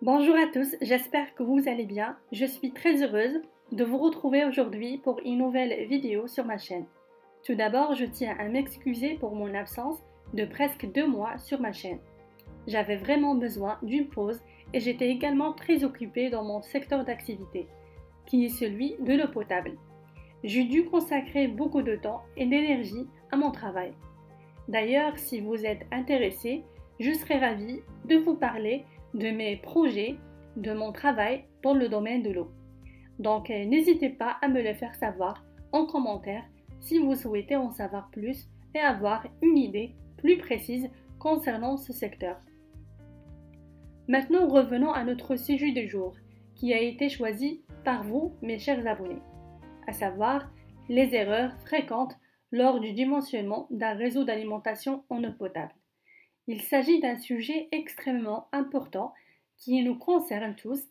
Bonjour à tous, j'espère que vous allez bien. Je suis très heureuse de vous retrouver aujourd'hui pour une nouvelle vidéo sur ma chaîne. Tout d'abord, je tiens à m'excuser pour mon absence de presque 2 mois sur ma chaîne. J'avais vraiment besoin d'une pause et j'étais également très occupée dans mon secteur d'activité, qui est celui de l'eau potable. J'ai dû consacrer beaucoup de temps et d'énergie à mon travail. D'ailleurs, si vous êtes intéressé, je serai ravie de vous parler de mes projets, de mon travail dans le domaine de l'eau. Donc, n'hésitez pas à me le faire savoir en commentaire si vous souhaitez en savoir plus et avoir une idée plus précise concernant ce secteur. Maintenant, revenons à notre sujet du jour, qui a été choisi par vous, mes chers abonnés, à savoir les erreurs fréquentes lors du dimensionnement d'un réseau d'alimentation en eau potable. Il s'agit d'un sujet extrêmement important qui nous concerne tous,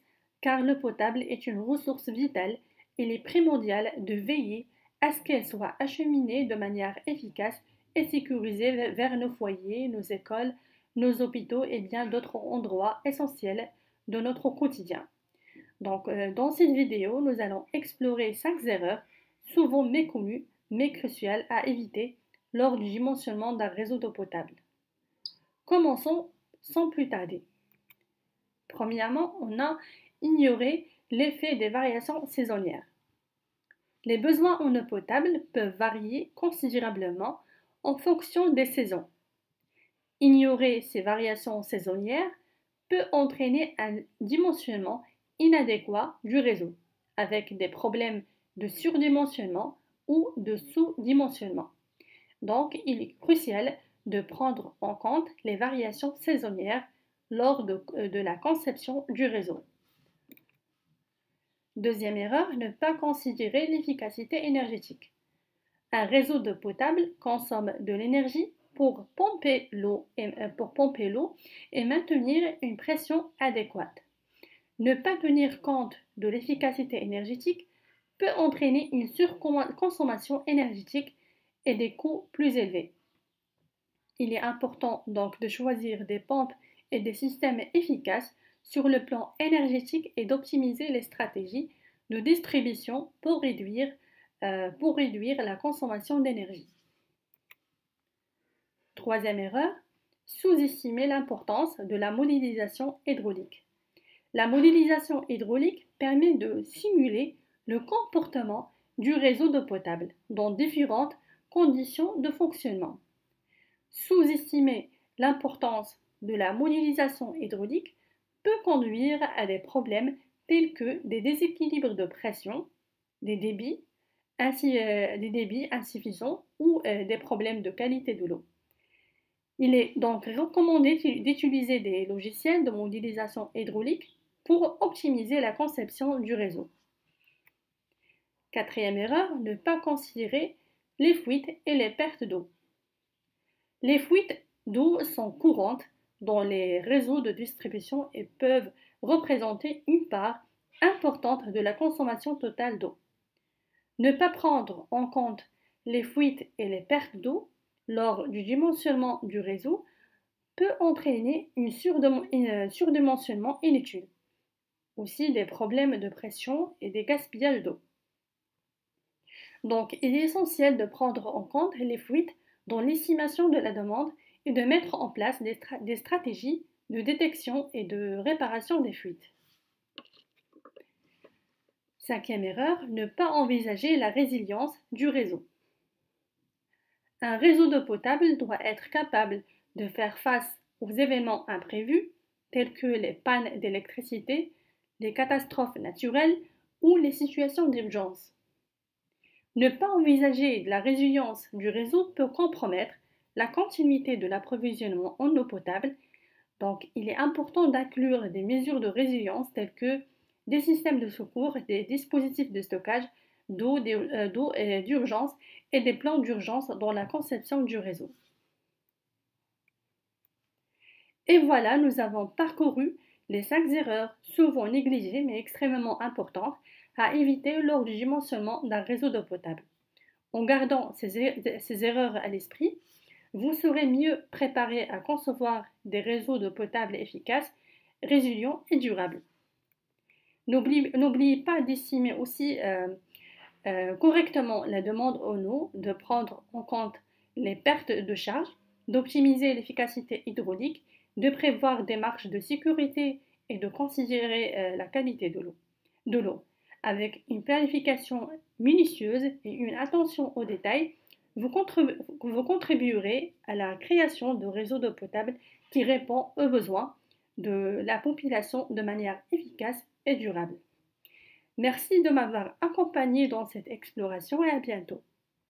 car l'eau potable est une ressource vitale et il est primordial de veiller à ce qu'elle soit acheminée de manière efficace et sécurisée vers nos foyers, nos écoles, nos hôpitaux et bien d'autres endroits essentiels de notre quotidien. Donc, dans cette vidéo, nous allons explorer 5 erreurs souvent méconnues mais cruciales à éviter lors du dimensionnement d'un réseau d'eau potable. Commençons sans plus tarder. Premièrement, on a ignoré l'effet des variations saisonnières. Les besoins en eau potable peuvent varier considérablement en fonction des saisons. Ignorer ces variations saisonnières peut entraîner un dimensionnement inadéquat du réseau, avec des problèmes de surdimensionnement ou de sous-dimensionnement. Donc, il est crucial de prendre en compte les variations saisonnières lors de la conception du réseau. Deuxième erreur, ne pas considérer l'efficacité énergétique. Un réseau d'eau potable consomme de l'énergie pour pomper l'eau et maintenir une pression adéquate. Ne pas tenir compte de l'efficacité énergétique peut entraîner une surconsommation énergétique et des coûts plus élevés. Il est important donc de choisir des pompes et des systèmes efficaces sur le plan énergétique et d'optimiser les stratégies de distribution pour réduire la consommation d'énergie. Troisième erreur, sous-estimer l'importance de la modélisation hydraulique. La modélisation hydraulique permet de simuler le comportement du réseau d'eau potable dans différentes conditions de fonctionnement. Sous-estimer l'importance de la modélisation hydraulique peut conduire à des problèmes tels que des déséquilibres de pression, des débits insuffisants ou des problèmes de qualité de l'eau. Il est donc recommandé d'utiliser des logiciels de modélisation hydraulique pour optimiser la conception du réseau. Quatrième erreur, ne pas considérer les fuites et les pertes d'eau. Les fuites d'eau sont courantes dans les réseaux de distribution et peuvent représenter une part importante de la consommation totale d'eau. Ne pas prendre en compte les fuites et les pertes d'eau lors du dimensionnement du réseau peut entraîner un surdimensionnement inutile. Aussi des problèmes de pression et des gaspillages d'eau. Donc, il est essentiel de prendre en compte les fuites dans l'estimation de la demande et de mettre en place des stratégies de détection et de réparation des fuites. Cinquième erreur, ne pas envisager la résilience du réseau. Un réseau d'eau potable doit être capable de faire face aux événements imprévus tels que les pannes d'électricité, les catastrophes naturelles ou les situations d'urgence. Ne pas envisager la résilience du réseau peut compromettre la continuité de l'approvisionnement en eau potable. Donc, il est important d'inclure des mesures de résilience telles que des systèmes de secours, des dispositifs de stockage d'eau d'urgence et des plans d'urgence dans la conception du réseau. Et voilà, nous avons parcouru les 5 erreurs souvent négligées mais extrêmement importantes à éviter lors du dimensionnement d'un réseau d'eau potable. En gardant ces erreurs à l'esprit, vous serez mieux préparé à concevoir des réseaux d'eau potable efficaces résilient et durable. N'oubliez pas d'estimer aussi correctement la demande en eau, de prendre en compte les pertes de charge, d'optimiser l'efficacité hydraulique, de prévoir des marges de sécurité et de considérer la qualité de l'eau. Avec une planification minutieuse et une attention aux détails, vous contribuerez à la création de réseaux d'eau potable qui répond aux besoins de la population de manière efficace et durable. Merci de m'avoir accompagné dans cette exploration et à bientôt.